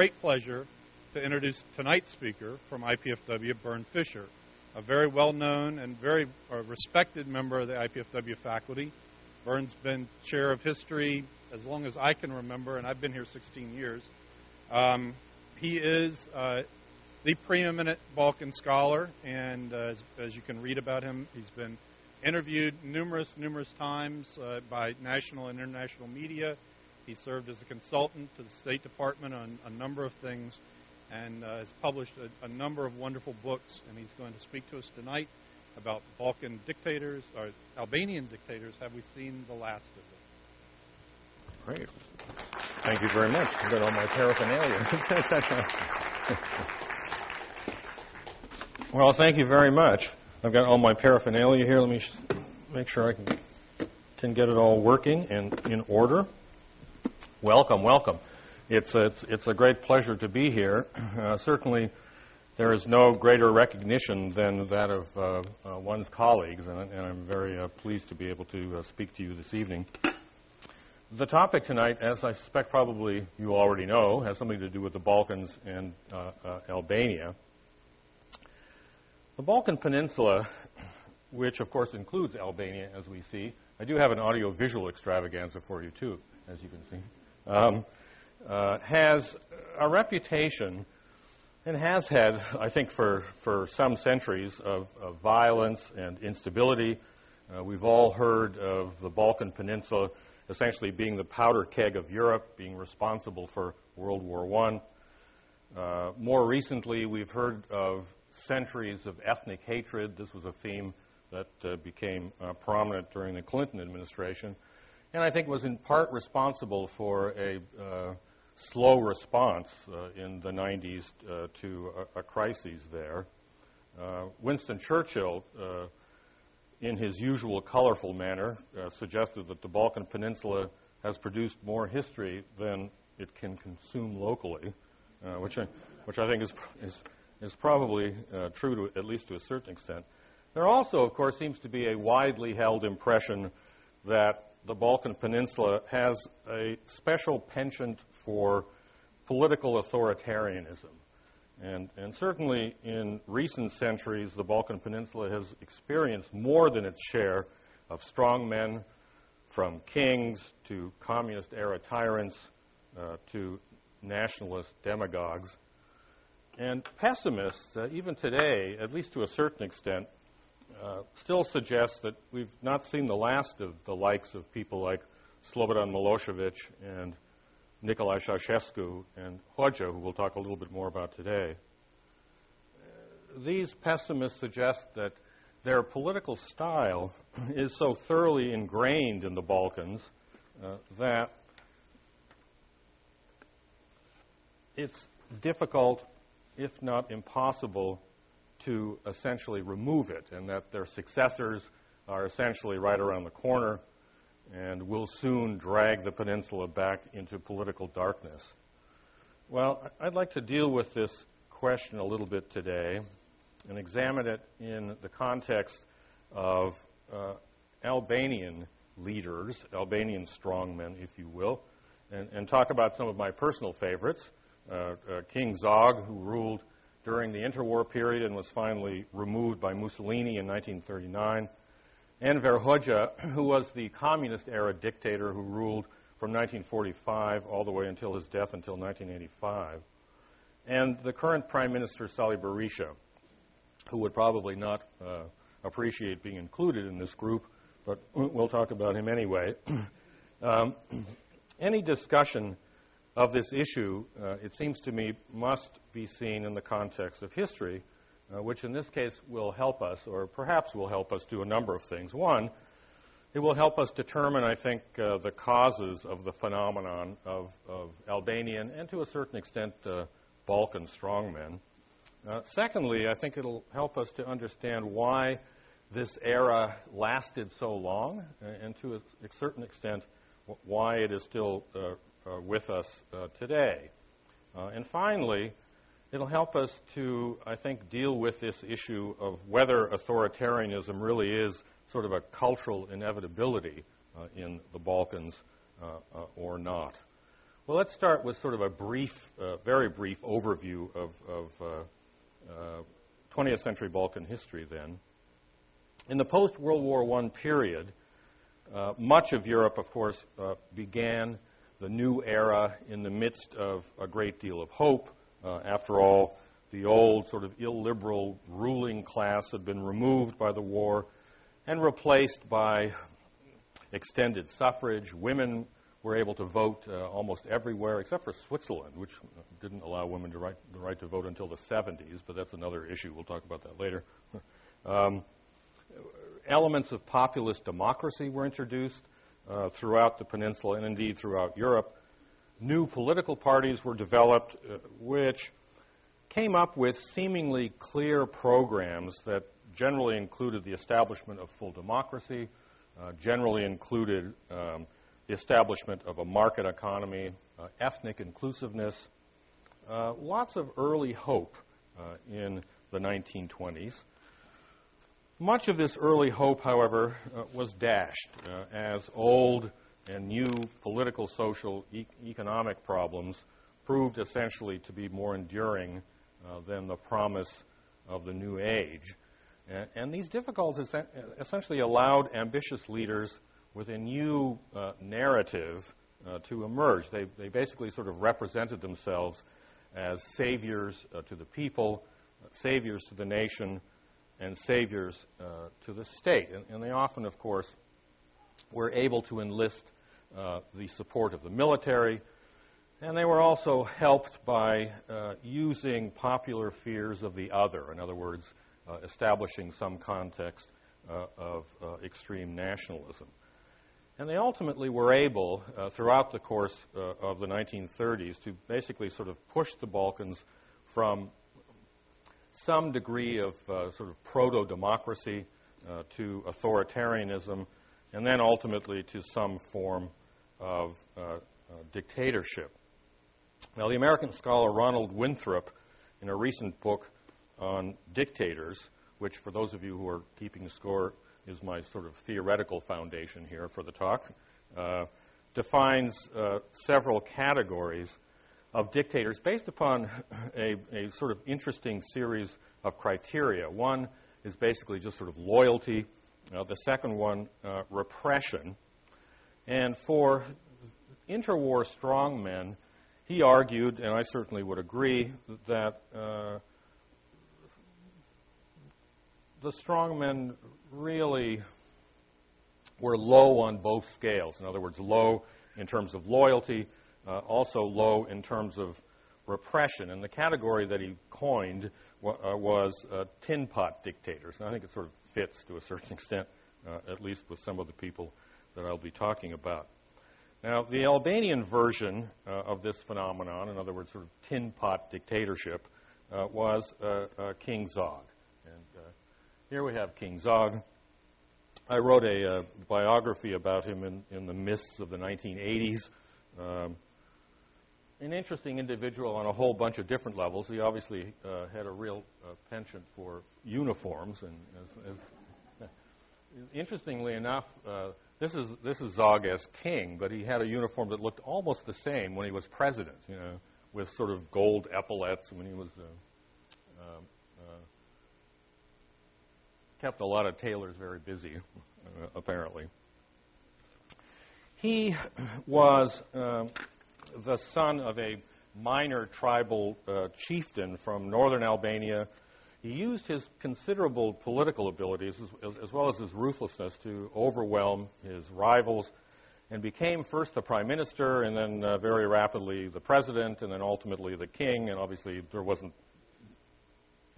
great pleasure to introduce tonight's speaker from IPFW, Bernd Fischer, a very well-known and very respected member of the IPFW faculty. Bernd's been chair of history as long as I can remember, and I've been here 16 years. He is the preeminent Balkan scholar, and as you can read about him, he's been interviewed numerous times by national and international media. He served as a consultant to the State Department on a number of things, and has published a number of wonderful books, and he's going to speak to us tonight about Balkan dictators, or Albanian dictators. Have we seen the last of them? Great. Thank you very much. I've got all my paraphernalia. Well, thank you very much. I've got all my paraphernalia here. Let me make sure I can get it all working and in order. Welcome, welcome. It's a great pleasure to be here. Certainly, there is no greater recognition than that of one's colleagues, and I'm very pleased to be able to speak to you this evening. The topic tonight, as I suspect probably you already know, has something to do with the Balkans and Albania. The Balkan Peninsula, which of course includes Albania, as we see, I do have an audio-visual extravaganza for you too, as you can see, has a reputation and has had, I think, for some centuries of violence and instability. We've all heard of the Balkan Peninsula essentially being the powder keg of Europe, being responsible for World War I. More recently, we've heard of centuries of ethnic hatred. This was a theme that became prominent during the Clinton administration, and I think was in part responsible for a slow response in the 90s to a crisis there. Winston Churchill, in his usual colorful manner, suggested that the Balkan Peninsula has produced more history than it can consume locally, which I think is probably true to at least to a certain extent. There also, of course, seems to be a widely held impression that the Balkan Peninsula has a special penchant for political authoritarianism. And certainly in recent centuries, the Balkan Peninsula has experienced more than its share of strong men, from kings to communist-era tyrants to nationalist demagogues. And pessimists, even today, at least to a certain extent, still suggest that we've not seen the last of the likes of people like Slobodan Milosevic and Nicolae Ceausescu and Hoxha, who we'll talk a little bit more about today. These pessimists suggest that their political style is so thoroughly ingrained in the Balkans that it's difficult, if not impossible, to essentially remove it, and that their successors are essentially right around the corner and will soon drag the peninsula back into political darkness. Well, I'd like to deal with this question a little bit today and examine it in the context of Albanian leaders, Albanian strongmen, if you will, and talk about some of my personal favorites. King Zog, who ruled during the interwar period and was finally removed by Mussolini in 1939, Enver Hoxha, who was the communist-era dictator who ruled from 1945 all the way until his death until 1985, and the current Prime Minister, Sali Berisha, who would probably not appreciate being included in this group, but we'll talk about him anyway. Any discussion of this issue, it seems to me, must be seen in the context of history, which in this case will help us, or perhaps will help us do a number of things. One, it will help us determine, I think, the causes of the phenomenon of Albanian and to a certain extent Balkan strongmen. Secondly, I think it'll help us to understand why this era lasted so long, and to a certain extent why it is still with us today. And finally, it'll help us to, I think, deal with this issue of whether authoritarianism really is sort of a cultural inevitability in the Balkans or not. Well, let's start with sort of a brief, very brief overview of 20th century Balkan history then. In the post-World War I period, much of Europe, of course, began the new era in the midst of a great deal of hope. After all, the old sort of illiberal ruling class had been removed by the war and replaced by extended suffrage. Women were able to vote almost everywhere, except for Switzerland, which didn't allow women the right to vote until the 70s, but that's another issue. We'll talk about that later. Elements of populist democracy were introduced throughout the peninsula and indeed throughout Europe. New political parties were developed which came up with seemingly clear programs that generally included the establishment of full democracy, generally included the establishment of a market economy, ethnic inclusiveness, lots of early hope in the 1920s. Much of this early hope, however, was dashed as old and new political, social, economic problems proved essentially to be more enduring than the promise of the new age. And these difficulties essentially allowed ambitious leaders with a new narrative to emerge. They basically sort of represented themselves as saviors to the people, saviors to the nation, and saviors to the state. And they often, of course, were able to enlist the support of the military, and they were also helped by using popular fears of the other. In other words, establishing some context of extreme nationalism. And they ultimately were able, throughout the course of the 1930s, to basically sort of push the Balkans from some degree of sort of proto-democracy to authoritarianism, and then ultimately to some form of dictatorship. Now, the American scholar Ronald Winthrop, in a recent book on dictators, which for those of you who are keeping score is my sort of theoretical foundation here for the talk, defines several categories of dictators based upon a sort of interesting series of criteria. One is basically just sort of loyalty. The second one, repression. And for interwar strongmen, he argued, and I certainly would agree, that the strongmen really were low on both scales. In other words, low in terms of loyalty, also low in terms of repression. And the category that he coined was tin pot dictators. And I think it sort of fits to a certain extent, at least with some of the people that I'll be talking about. Now, the Albanian version of this phenomenon, in other words, sort of tin pot dictatorship, was King Zog. And here we have King Zog. I wrote a biography about him in the mists of the 1980s. An interesting individual on a whole bunch of different levels. He obviously had a real penchant for uniforms, and interestingly enough, this is Zog as king, but he had a uniform that looked almost the same when he was president, you know, with sort of gold epaulets when he was kept a lot of tailors very busy, apparently. He was the son of a minor tribal chieftain from northern Albania. He used his considerable political abilities as well as his ruthlessness to overwhelm his rivals and became first the prime minister and then very rapidly the president and then ultimately the king. And obviously there wasn't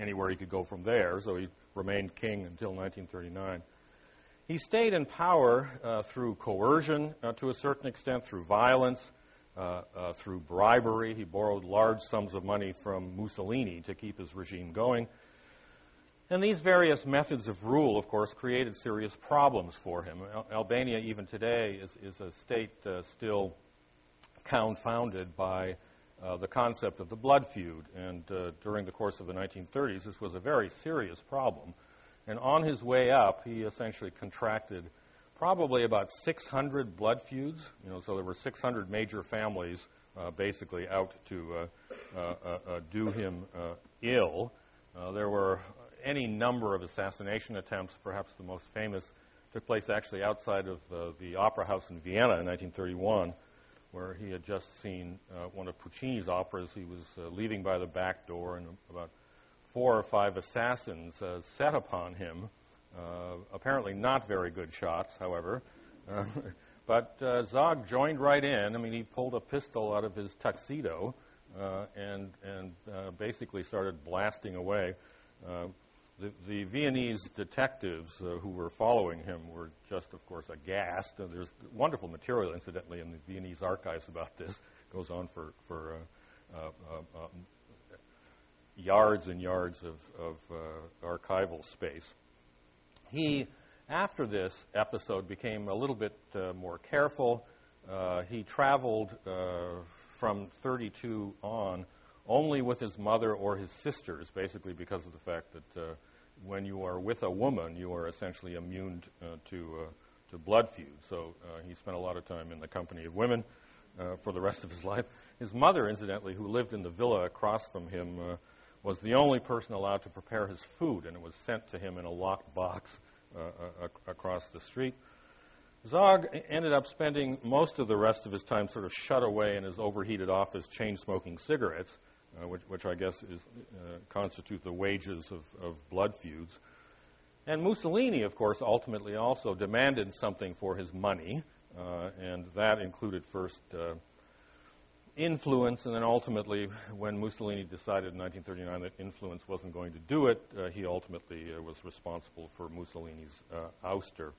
anywhere he could go from there, so he remained king until 1939. He stayed in power through coercion to a certain extent, through violence, through bribery. He borrowed large sums of money from Mussolini to keep his regime going. And these various methods of rule, of course, created serious problems for him. Albania, even today, is a state still confounded by the concept of the blood feud. And during the course of the 1930s, this was a very serious problem. And on his way up, he essentially contracted probably about 600 blood feuds. You know, so there were 600 major families basically out to do him ill. There were any number of assassination attempts. Perhaps the most famous took place actually outside of the Opera House in Vienna in 1931, where he had just seen one of Puccini's operas. He was leaving by the back door, and about 4 or 5 assassins set upon him. Apparently not very good shots, however. But Zog joined right in. I mean, he pulled a pistol out of his tuxedo and basically started blasting away. The Viennese detectives who were following him were just, of course, aghast. There's wonderful material, incidentally, in the Viennese archives about this. It goes on for yards and yards of archival space. He, after this episode, became a little bit more careful. He traveled from 32 on only with his mother or his sisters, basically because of the fact that when you are with a woman, you are essentially immune to blood feuds. So he spent a lot of time in the company of women for the rest of his life. His mother, incidentally, who lived in the villa across from him, was the only person allowed to prepare his food, and it was sent to him in a locked box across the street. Zog ended up spending most of the rest of his time sort of shut away in his overheated office chain-smoking cigarettes, which I guess constitute the wages of blood feuds. And Mussolini, of course, ultimately also demanded something for his money, and that included first influence, and then ultimately, when Mussolini decided in 1939 that influence wasn't going to do it, he ultimately was responsible for Mussolini's ouster.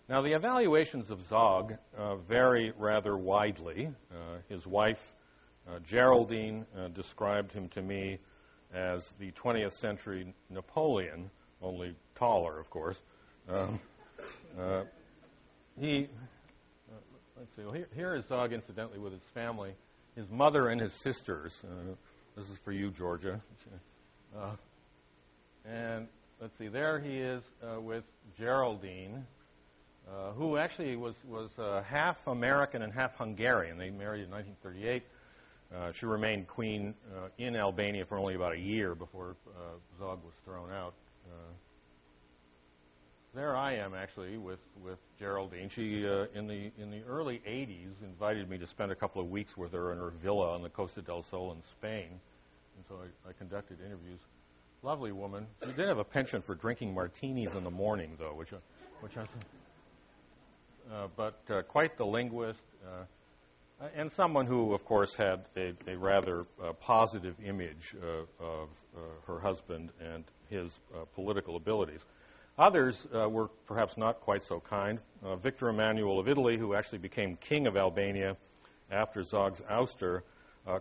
Now, the evaluations of Zog vary rather widely. His wife, Geraldine, described him to me as the 20th century Napoleon, only taller, of course. Let's see. Well, here is Zog, incidentally, with his family, his mother and his sisters. This is for you, Georgia. And let's see. There he is with Geraldine, who actually was half American and half Hungarian. They married in 1938. She remained queen in Albania for only about a year before Zog was thrown out. There I am, actually, with Geraldine. She, in the early 80s, invited me to spend a couple of weeks with her in her villa on the Costa del Sol in Spain. And so I conducted interviews. Lovely woman. She did have a penchant for drinking martinis in the morning, though, which I think. But quite the linguist, and someone who, of course, had a rather positive image of her husband and his political abilities. Others were perhaps not quite so kind. Victor Emmanuel of Italy, who actually became king of Albania after Zog's ouster,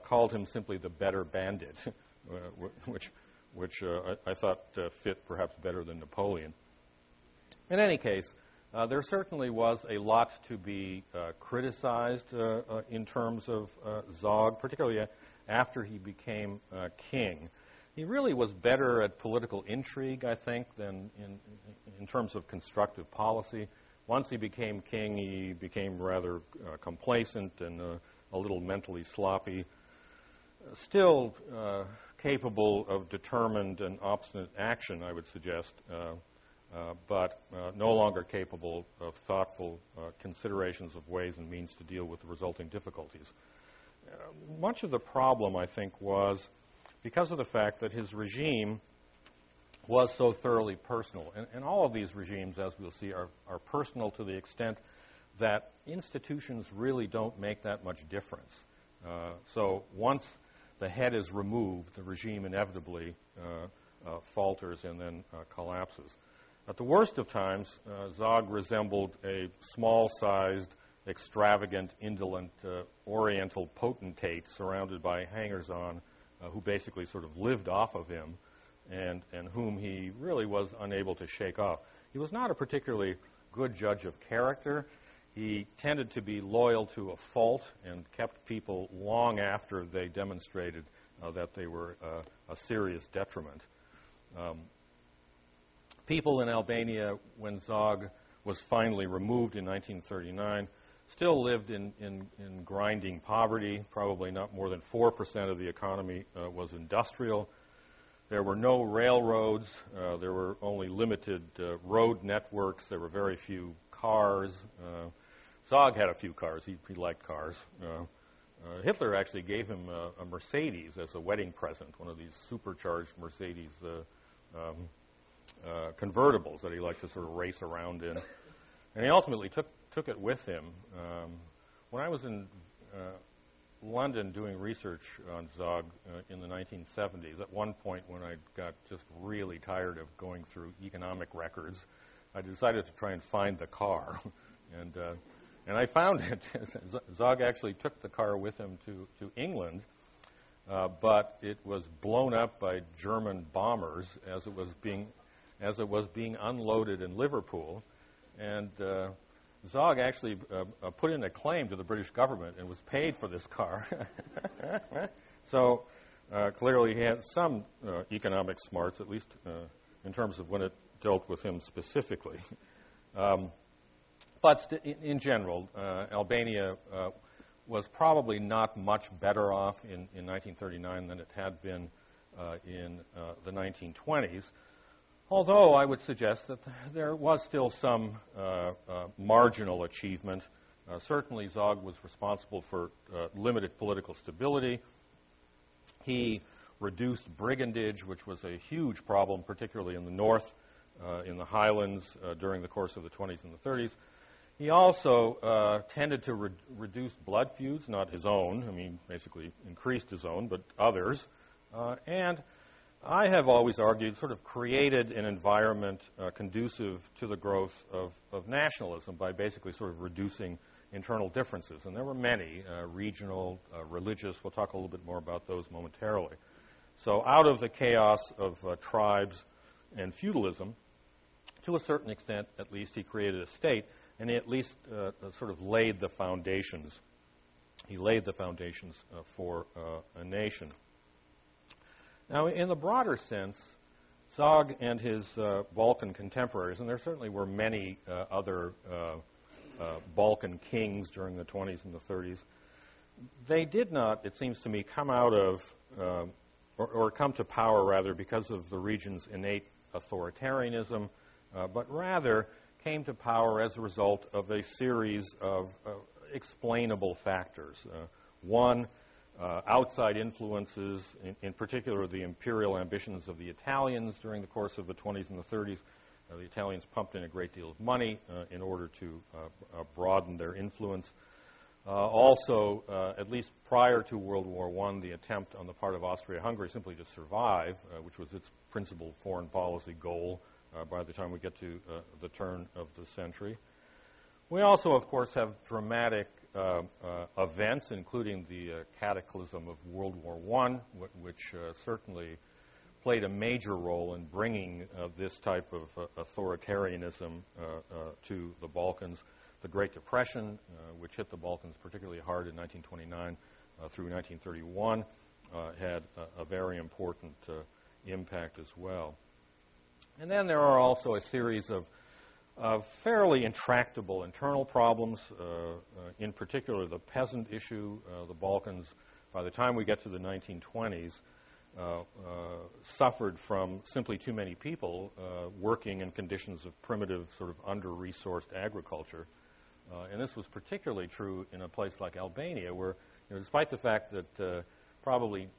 called him simply the better bandit, which I thought fit perhaps better than Napoleon. In any case, there certainly was a lot to be criticized in terms of Zog, particularly after he became king. He really was better at political intrigue, I think, than in terms of constructive policy. Once he became king, he became rather complacent and a little mentally sloppy. Still capable of determined and obstinate action, I would suggest, but no longer capable of thoughtful considerations of ways and means to deal with the resulting difficulties. Much of the problem, I think, was because of the fact that his regime was so thoroughly personal. And all of these regimes, as we'll see, are personal to the extent that institutions really don't make that much difference. So once the head is removed, the regime inevitably falters and then collapses. At the worst of times, Zog resembled a small-sized, extravagant, indolent Oriental potentate surrounded by hangers-on who basically sort of lived off of him and whom he really was unable to shake off. He was not a particularly good judge of character. He tended to be loyal to a fault and kept people long after they demonstrated that they were a serious detriment. People in Albania, when Zog was finally removed in 1939, still lived in grinding poverty. Probably not more than 4% of the economy was industrial. There were no railroads. There were only limited road networks. There were very few cars. Zog had a few cars. He liked cars. Hitler actually gave him a Mercedes as a wedding present, one of these supercharged Mercedes convertibles that he liked to sort of race around in. And he ultimately took it with him. When I was in London doing research on Zog in the 1970s, at one point when I got just really tired of going through economic records, I decided to try and find the car. And I found it. Zog actually took the car with him to England, but it was blown up by German bombers as it was being unloaded in Liverpool. And Zog actually put in a claim to the British government and was paid for this car. So clearly he had some economic smarts, at least in terms of when it dealt with him specifically. But in general, Albania was probably not much better off in 1939 than it had been in the 1920s. Although I would suggest that there was still some marginal achievement. Certainly Zog was responsible for limited political stability. He reduced brigandage, which was a huge problem, particularly in the north, in the highlands during the course of the 20s and the 30s. He also tended to reduce blood feuds, not his own. I mean, basically increased his own, but others. And I have always argued sort of created an environment conducive to the growth of nationalism by basically sort of reducing internal differences. And there were many, regional, religious. We'll talk a little bit more about those momentarily. So out of the chaos of tribes and feudalism, to a certain extent at least, he created a state, and he at least sort of laid the foundations. He laid the foundations for a nation. Now, in the broader sense, Zog and his Balkan contemporaries, and there certainly were many other Balkan kings during the 20s and the 30s, they did not, it seems to me, come out of, or come to power, rather, because of the region's innate authoritarianism, but rather came to power as a result of a series of explainable factors. One, outside influences, in particular the imperial ambitions of the Italians during the course of the 20s and the 30s. The Italians pumped in a great deal of money in order to broaden their influence. Also, at least prior to World War I, the attempt on the part of Austria-Hungary simply to survive, which was its principal foreign policy goal by the time we get to the turn of the century. We also, of course, have dramatic events, including the cataclysm of World War I, which certainly played a major role in bringing this type of authoritarianism to the Balkans. The Great Depression, which hit the Balkans particularly hard in 1929 through 1931, had a very important impact as well. And then there are also a series of fairly intractable internal problems, in particular the peasant issue. The Balkans, by the time we get to the 1920s, suffered from simply too many people working in conditions of primitive, sort of under-resourced agriculture. And this was particularly true in a place like Albania, where, despite the fact that probably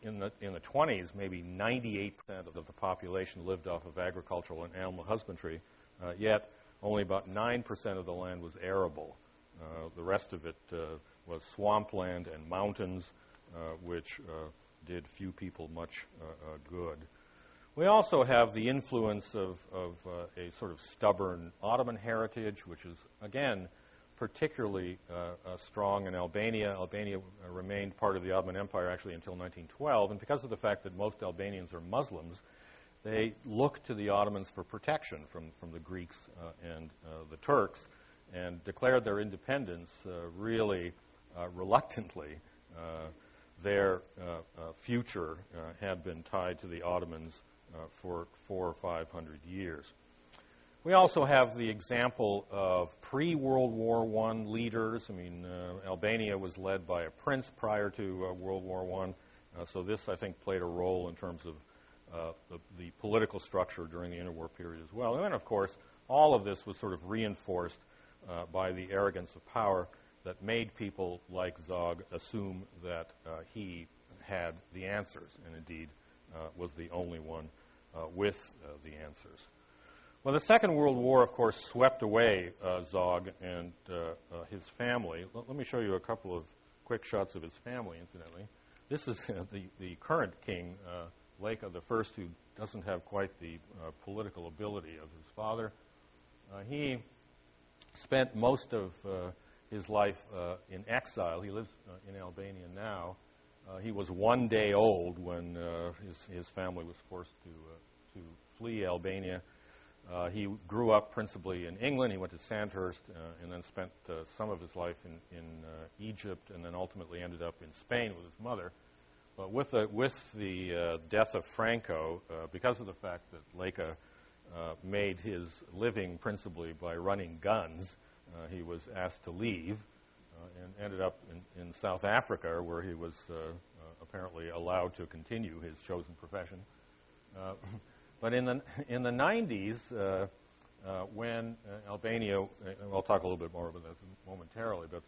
in the 20s, maybe 98% of the population lived off of agricultural and animal husbandry, yet only about 9% of the land was arable. The rest of it was swampland and mountains, which did few people much good. We also have the influence of a sort of stubborn Ottoman heritage, which is, again, particularly strong in Albania. Albania remained part of the Ottoman Empire actually until 1912, and because of the fact that most Albanians are Muslims, they looked to the Ottomans for protection from the Greeks and the Turks, and declared their independence really reluctantly. Their future had been tied to the Ottomans for 400 or 500 years. We also have the example of pre-World War I leaders. I mean, Albania was led by a prince prior to World War I, so this, I think, played a role in terms of the political structure during the interwar period as well. And then, of course, all of this was sort of reinforced by the arrogance of power that made people like Zog assume that he had the answers, and indeed was the only one with the answers. Well, the Second World War, of course, swept away Zog and his family. Let me show you a couple of quick shots of his family, incidentally. This is the current king, Leka I, who doesn't have quite the political ability of his father. He spent most of his life in exile. He lives in Albania now. He was 1 day old when his family was forced to flee Albania. He grew up principally in England. He went to Sandhurst and then spent some of his life in Egypt, and then ultimately ended up in Spain with his mother. But with the death of Franco, because of the fact that Leka made his living principally by running guns, he was asked to leave and ended up in South Africa, where he was apparently allowed to continue his chosen profession. But in the 90s, when Albania, I'll talk a little bit more about this momentarily, but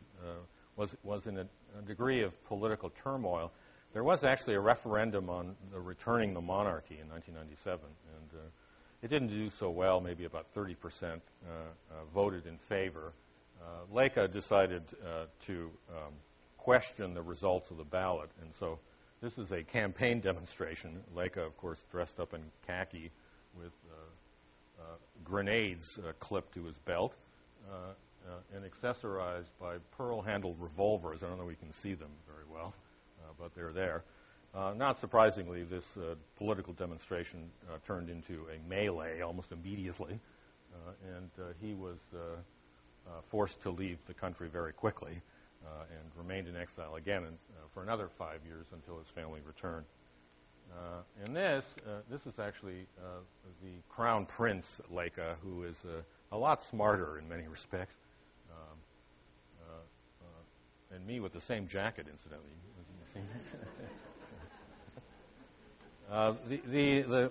was in a degree of political turmoil, there was actually a referendum on returning the monarchy in 1997, and it didn't do so well. Maybe about 30% voted in favor. Leka decided to question the results of the ballot, and so this is a campaign demonstration. Leka, of course, dressed up in khaki with grenades clipped to his belt and accessorized by pearl-handled revolvers. I don't know if we can see them very well, but they're there. Not surprisingly, this political demonstration turned into a melee almost immediately, and he was forced to leave the country very quickly and remained in exile again for another 5 years until his family returned. And this is actually the Crown Prince Leka, who is a lot smarter in many respects, and me with the same jacket, incidentally.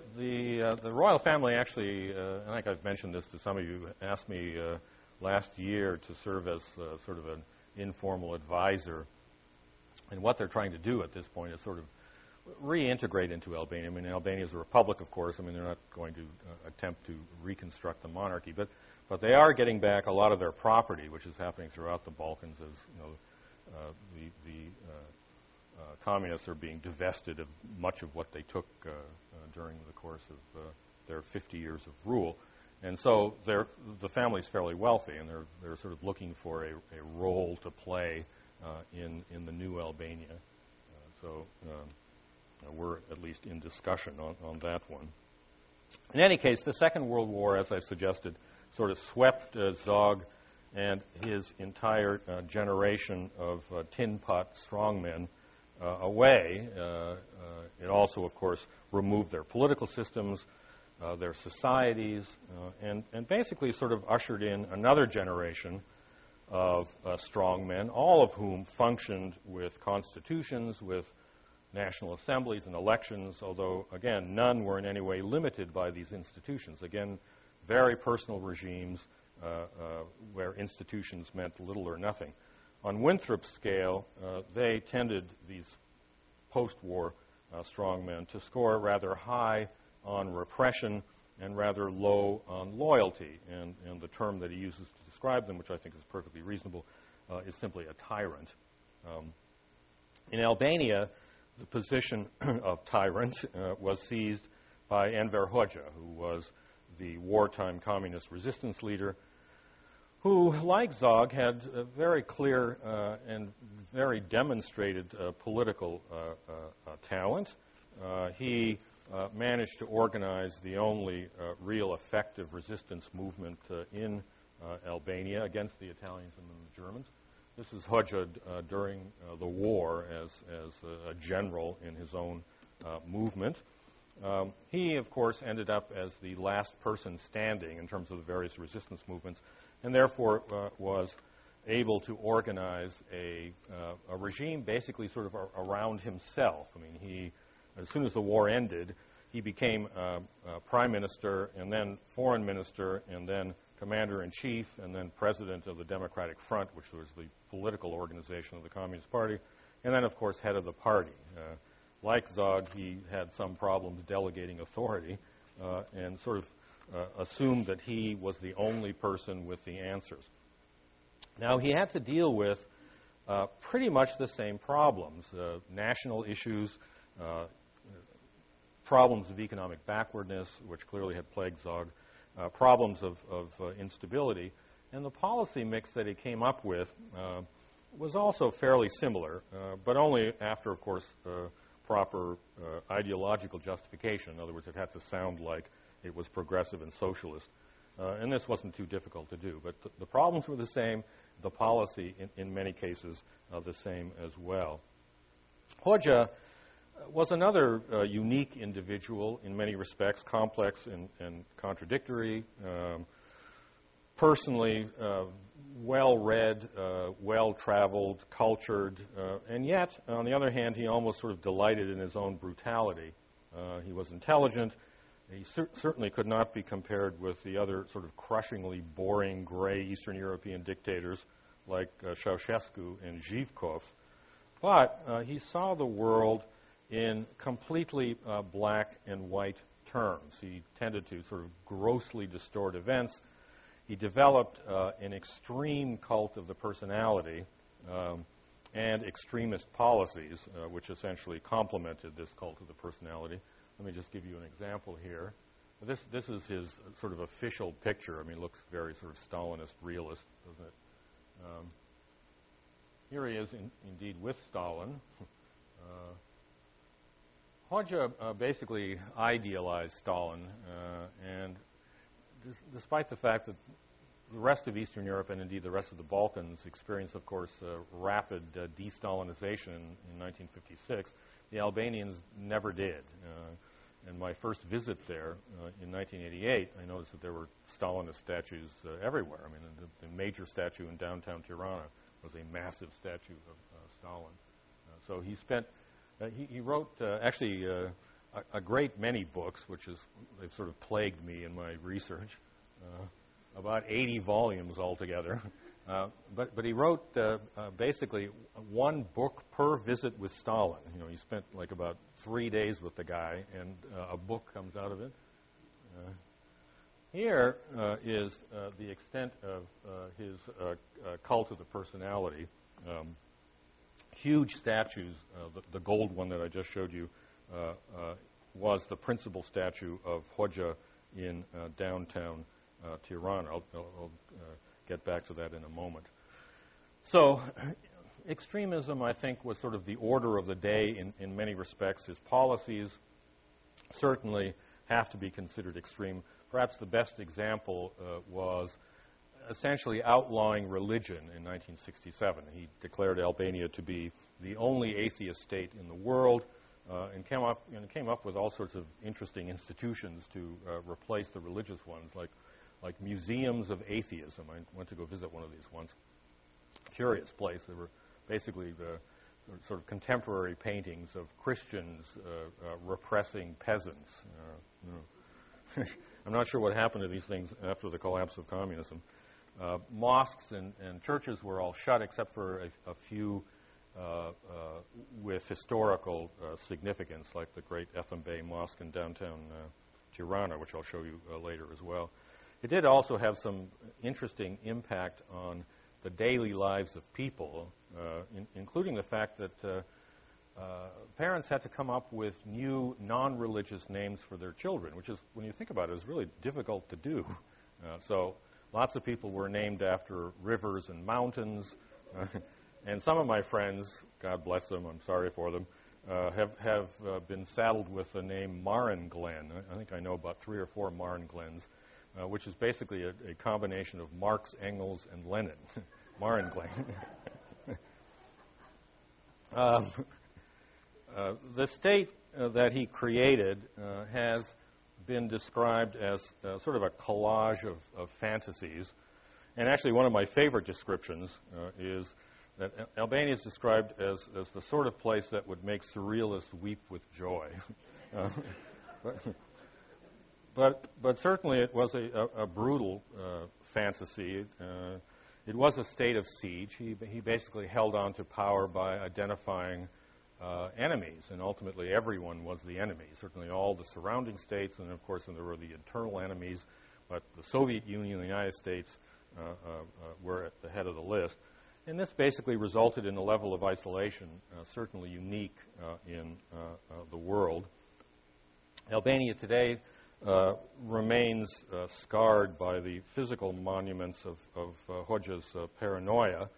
The royal family actually, I think I've mentioned this to some of you, asked me last year to serve as sort of an informal advisor. And what they're trying to do at this point is sort of reintegrate into Albania. I mean, Albania is a republic, of course. I mean, they're not going to attempt to reconstruct the monarchy, but they are getting back a lot of their property, which is happening throughout the Balkans, as you know, the communists are being divested of much of what they took during the course of their 50 years of rule. And so the family's fairly wealthy, and they're sort of looking for a role to play in the new Albania. So we're at least in discussion on that one. In any case, the Second World War, as I suggested, sort of swept Zog and his entire generation of tin pot strongmen away. It also, of course, removed their political systems, their societies, and basically sort of ushered in another generation of strongmen, all of whom functioned with constitutions, with national assemblies and elections, although, again, none were in any way limited by these institutions. Again, very personal regimes where institutions meant little or nothing. On Winthrop's scale, they tended, these post-war strongmen, to score rather high on repression and rather low on loyalty. And the term that he uses to describe them, which I think is perfectly reasonable, is simply a tyrant. In Albania, the position of tyrant was seized by Enver Hoxha, who was the wartime communist resistance leader, who, like Zog, had a very clear and very demonstrated political talent. He managed to organize the only real effective resistance movement in Albania against the Italians and the Germans. This is Hoxha during the war as a general in his own movement. He, of course, ended up as the last person standing in terms of the various resistance movements, and therefore was able to organize a regime basically sort of around himself. I mean, he, as soon as the war ended, he became prime minister and then foreign minister and then commander-in-chief and then president of the Democratic Front, which was the political organization of the Communist Party, and then, of course, head of the party. Like Zog, he had some problems delegating authority and sort of assumed that he was the only person with the answers. Now, he had to deal with pretty much the same problems, national issues, problems of economic backwardness, which clearly had plagued Zog, problems of instability, and the policy mix that he came up with was also fairly similar, but only after, of course, proper ideological justification. In other words, it had to sound like it was progressive and socialist, and this wasn't too difficult to do. But the problems were the same, the policy in many cases the same as well. Hoxha was another unique individual in many respects, complex and contradictory, personally well-read, well-traveled, cultured, and yet, on the other hand, he almost sort of delighted in his own brutality. He was intelligent. He certainly could not be compared with the other sort of crushingly boring gray Eastern European dictators like Ceausescu and Zhivkov, but he saw the world in completely black and white terms. He tended to sort of grossly distort events. He developed an extreme cult of the personality and extremist policies, which essentially complemented this cult of the personality. Let me just give you an example here. This is his sort of official picture. I mean, it looks very sort of Stalinist, realist, doesn't it? Here he is, indeed, with Stalin. Hoxha basically idealized Stalin, and despite the fact that the rest of Eastern Europe and indeed the rest of the Balkans experienced, of course, rapid de-Stalinization in 1956, the Albanians never did. And my first visit there in 1988, I noticed that there were Stalinist statues everywhere. I mean, the major statue in downtown Tirana was a massive statue of Stalin. So he spent, he wrote actually a great many books, which is, they've sort of plagued me in my research, about 80 volumes altogether. But he wrote basically one book per visit with Stalin. You know, he spent like about 3 days with the guy, and a book comes out of it. Here is the extent of his cult of the personality. Huge statues. The gold one that I just showed you was the principal statue of Hoxha in downtown Tirana. I'll get back to that in a moment. So extremism, I think, was sort of the order of the day in many respects. His policies certainly have to be considered extreme. Perhaps the best example was essentially outlawing religion in 1967. He declared Albania to be the only atheist state in the world, and came up with all sorts of interesting institutions to replace the religious ones, like museums of atheism. I went to go visit one of these once. Curious place. They were basically the sort of contemporary paintings of Christians repressing peasants. I'm not sure what happened to these things after the collapse of communism. Mosques and churches were all shut except for a few with historical significance, like the great Ethembay Mosque in downtown Tirana, which I'll show you later as well. It did also have some interesting impact on the daily lives of people, including the fact that parents had to come up with new non-religious names for their children, which is, when you think about it, is really difficult to do. So lots of people were named after rivers and mountains, and some of my friends, God bless them, I'm sorry for them, have been saddled with the name Maren Glen. I think I know about 3 or 4 Maren Glens, which is basically a combination of Marx, Engels, and Lenin. Maren Glen. The state that he created has been described as sort of a collage of fantasies. And actually, one of my favorite descriptions is that Albania is described as the sort of place that would make surrealists weep with joy. But certainly it was a brutal fantasy. It was a state of siege. He basically held on to power by identifying enemies, and ultimately everyone was the enemy. Certainly all the surrounding states, and of course there were the internal enemies, but the Soviet Union and the United States were at the head of the list. And this basically resulted in a level of isolation certainly unique in the world. Albania today remains scarred by the physical monuments of Hoxha's paranoia,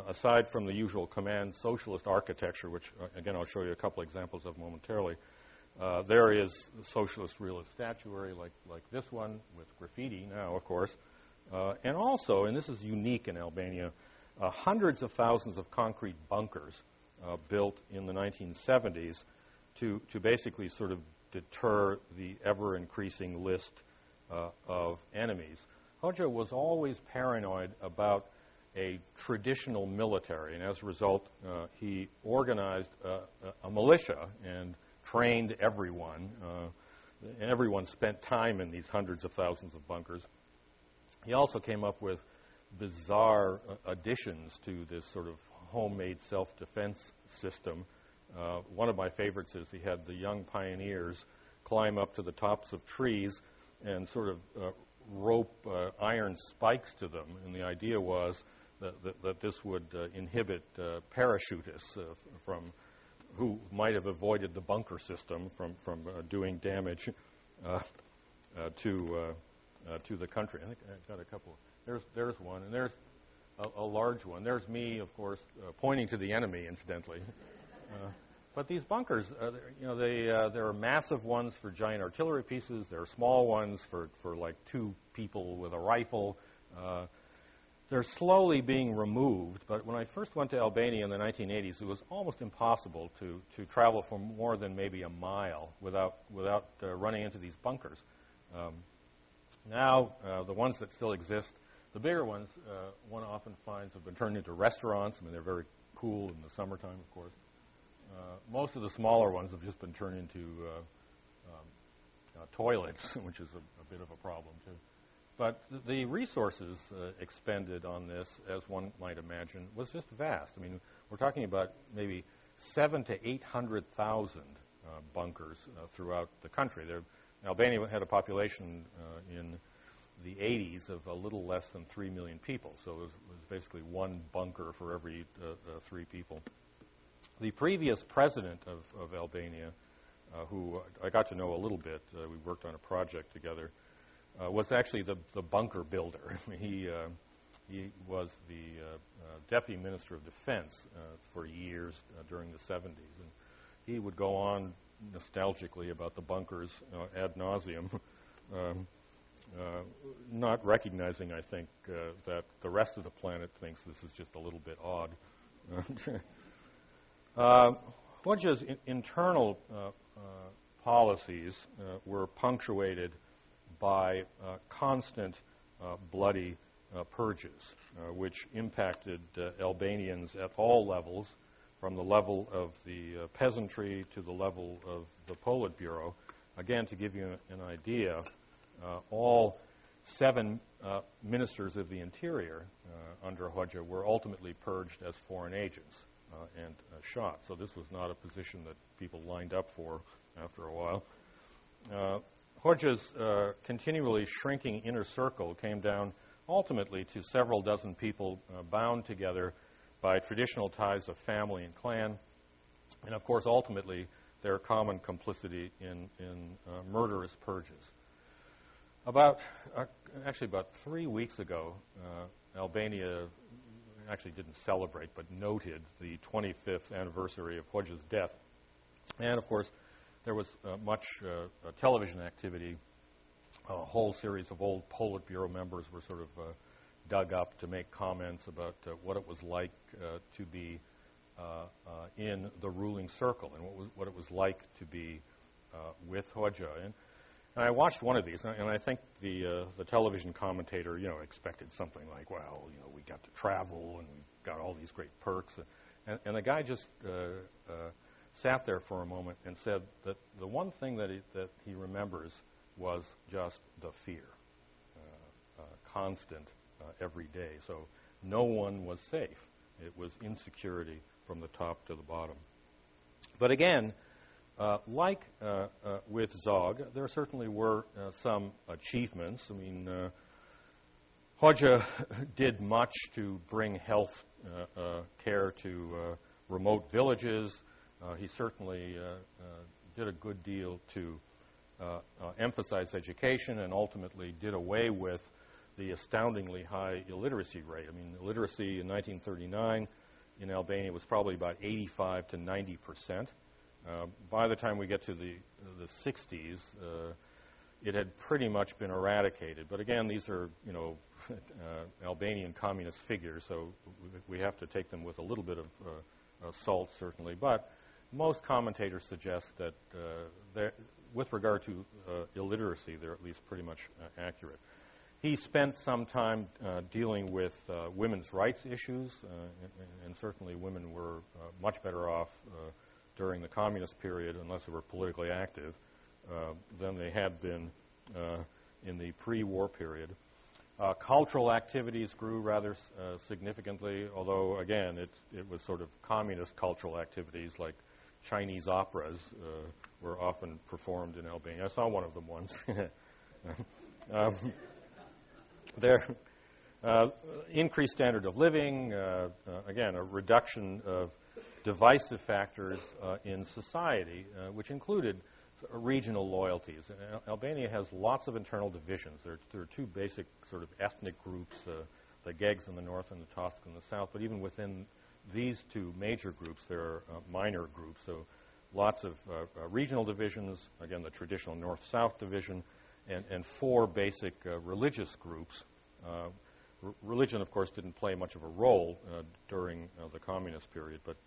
aside from the usual command socialist architecture, which, again, I'll show you a couple examples of momentarily. There is socialist realist statuary like this one with graffiti now, of course. And also, and this is unique in Albania, hundreds of thousands of concrete bunkers built in the 1970s to basically sort of deter the ever-increasing list of enemies. Hoxha was always paranoid about a traditional military, and as a result, he organized a militia and trained everyone. And everyone spent time in these hundreds of thousands of bunkers. He also came up with bizarre additions to this sort of homemade self-defense system. One of my favorites is he had the young pioneers climb up to the tops of trees and sort of rope iron spikes to them. And the idea was that this would inhibit parachutists from who might have avoided the bunker system from doing damage to the country. I think I've got a couple. There's one, and there's a large one. There's me, of course, pointing to the enemy, incidentally. But these bunkers, there are massive ones for giant artillery pieces. There are small ones for like two people with a rifle. They're slowly being removed. But when I first went to Albania in the 1980s, it was almost impossible to travel for more than maybe a mile without running into these bunkers. Now, the ones that still exist, the bigger ones, one often finds have been turned into restaurants. I mean, they're very cool in the summertime, of course. Most of the smaller ones have just been turned into toilets, which is a bit of a problem, too. But the resources expended on this, as one might imagine, was just vast. I mean, we're talking about maybe 700,000 to 800,000 bunkers throughout the country. Albania had a population in the 80s of a little less than 3 million people, so it was basically one bunker for every 3 people. The previous president of Albania, who I got to know a little bit, we worked on a project together, was actually the bunker builder. He was the deputy minister of defense for years during the 70s, and he would go on nostalgically about the bunkers ad nauseum, not recognizing, I think, that the rest of the planet thinks this is just a little bit odd. Hoxha's internal policies were punctuated by constant bloody purges, which impacted Albanians at all levels, from the level of the peasantry to the level of the Politburo. Again, to give you an idea, all 7 ministers of the interior under Hoxha were ultimately purged as foreign agents and shot. So this was not a position that people lined up for after a while. Hoxha's continually shrinking inner circle came down ultimately to several dozen people bound together by traditional ties of family and clan, and of course ultimately their common complicity in murderous purges. About 3 weeks ago, Albania actually didn't celebrate but noted the 25th anniversary of Hoxha's death, and of course there was much television activity. A whole series of old Politburo members were sort of dug up to make comments about what it was like to be in the ruling circle and what it was like to be with Hoxha. And I watched one of these, and I think the television commentator, expected something like, well, we got to travel and we got all these great perks. And the guy just sat there for a moment and said that the one thing that he remembers was just the fear, constant every day. So no one was safe. It was insecurity from the top to the bottom. But again, like with Zog, there certainly were some achievements. I mean, Hoxha did much to bring health care to remote villages. He certainly did a good deal to emphasize education and ultimately did away with the astoundingly high illiteracy rate. I mean, illiteracy in 1939 in Albania was probably about 85 to 90%. By the time we get to the 60s, it had pretty much been eradicated. But again, these are, Albanian communist figures, so we have to take them with a little bit of salt, certainly. But most commentators suggest that with regard to illiteracy, they're at least pretty much accurate. He spent some time dealing with women's rights issues, and certainly women were much better off during the communist period, unless they were politically active, than they had been in the pre-war period. Cultural activities grew rather significantly, although, again, it was sort of communist cultural activities like Chinese operas were often performed in Albania. I saw one of them once. There, increased standard of living, again, a reduction of divisive factors in society, which included regional loyalties. Albania has lots of internal divisions. There are two basic sort of ethnic groups, the Gegs in the north and the Tosk in the south, but even within these two major groups, there are minor groups. So lots of regional divisions, again, the traditional north-south division, and four basic religious groups. Religion, of course, didn't play much of a role during the communist period, but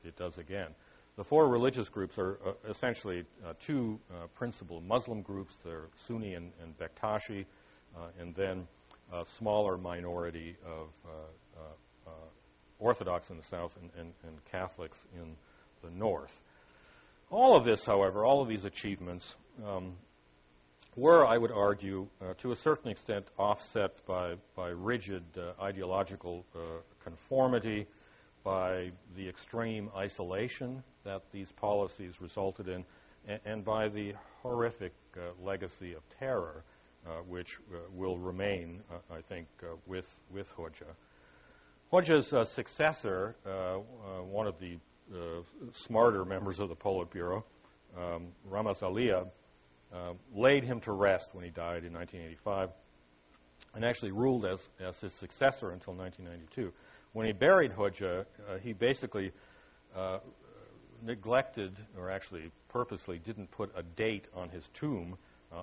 it does again. The four religious groups are essentially two principal Muslim groups. They're Sunni and Bektashi, and then a smaller minority of Orthodox in the south and Catholics in the north. All of this, however, all of these achievements were, I would argue, to a certain extent offset by rigid ideological conformity, by the extreme isolation that these policies resulted in, and by the horrific legacy of terror, which will remain, I think, with Hoxha. Hoxha's successor, one of the smarter members of the Politburo, Ramaz Alia, laid him to rest when he died in 1985, and actually ruled as his successor until 1992. When he buried Hoxha, he basically neglected, or actually purposely didn't put a date on his tomb,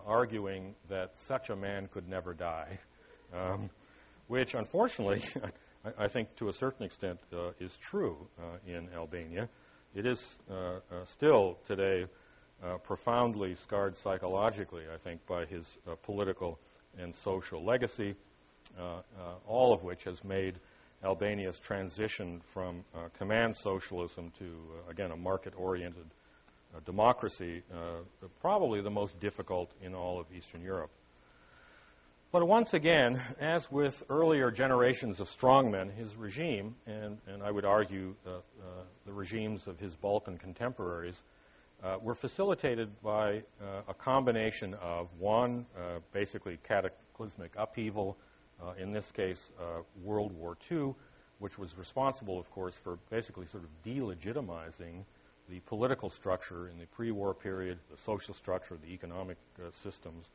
arguing that such a man could never die, which unfortunately I think to a certain extent is true in Albania. It is still today profoundly scarred psychologically, I think, by his political and social legacy, all of which has made Albania's transition from command socialism to, again, a market-oriented democracy probably the most difficult in all of Eastern Europe. But once again, as with earlier generations of strongmen, his regime, and I would argue the regimes of his Balkan contemporaries, were facilitated by a combination of, one, basically cataclysmic upheaval, in this case World War II, which was responsible, of course, for basically sort of delegitimizing the political structure in the pre-war period, the social structure, the economic systems.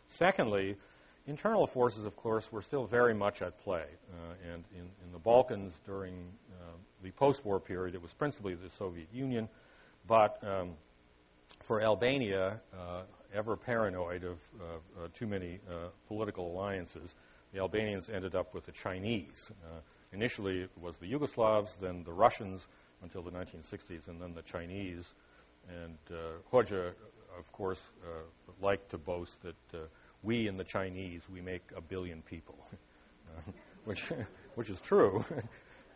Secondly, internal forces, of course, were still very much at play. And in the Balkans during the post-war period, it was principally the Soviet Union. But for Albania, ever paranoid of too many political alliances, the Albanians ended up with the Chinese. Initially, it was the Yugoslavs, then the Russians until the 1960s, and then the Chinese. And Hoxha, of course, liked to boast that we and the Chinese, we make 1 billion people, which is true.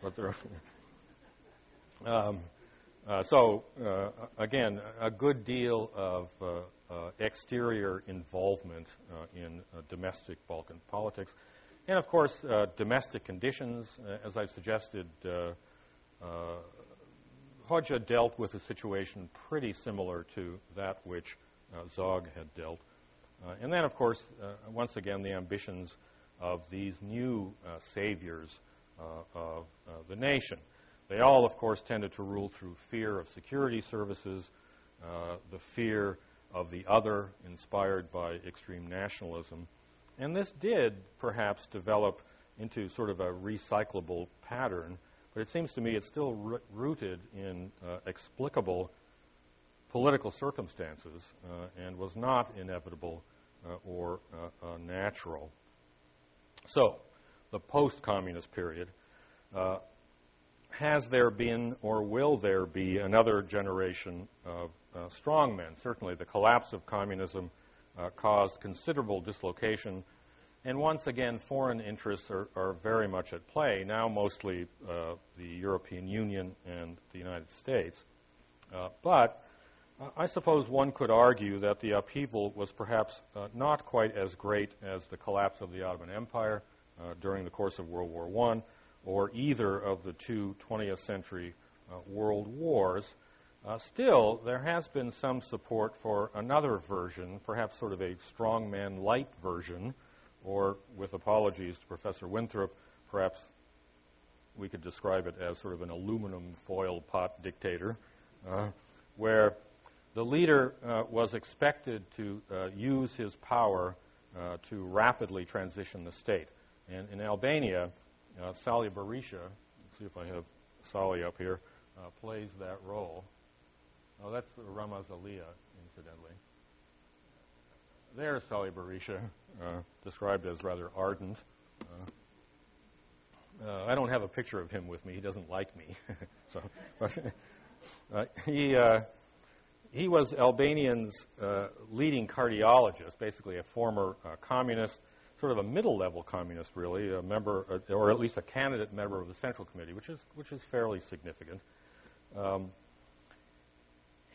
But there again, a good deal of exterior involvement in domestic Balkan politics. And, of course, domestic conditions, as I've suggested, Hoxha dealt with a situation pretty similar to that which Zog had dealt. And then, of course, once again, the ambitions of these new saviors of the nation. They all, of course, tended to rule through fear of security services, the fear of the other, inspired by extreme nationalism. And this did, perhaps, develop into sort of a recyclable pattern, but it seems to me it's still rooted in explicable political circumstances and was not inevitable or natural. So, the post-communist period, has there been or will there be another generation of strongmen? Certainly, the collapse of communism caused considerable dislocation, and once again, foreign interests are very much at play, now mostly the European Union and the United States. But I suppose one could argue that the upheaval was perhaps not quite as great as the collapse of the Ottoman Empire during the course of World War I, or either of the two 20th century world wars. Still, there has been some support for another version, perhaps sort of a strongman light version, or, with apologies to Professor Winthrop, perhaps we could describe it as sort of an aluminum foil pot dictator, where the leader was expected to use his power to rapidly transition the state. And in Albania, Sali Berisha, let's see if I have Sali up here, plays that role. Oh, that's Ramaz Alia, incidentally. There's Sali Berisha, described as rather ardent. I don't have a picture of him with me. He doesn't like me. He was Albanian's leading cardiologist, basically a former communist, sort of a middle-level communist, really, a member, or at least a candidate member of the Central Committee, which is fairly significant.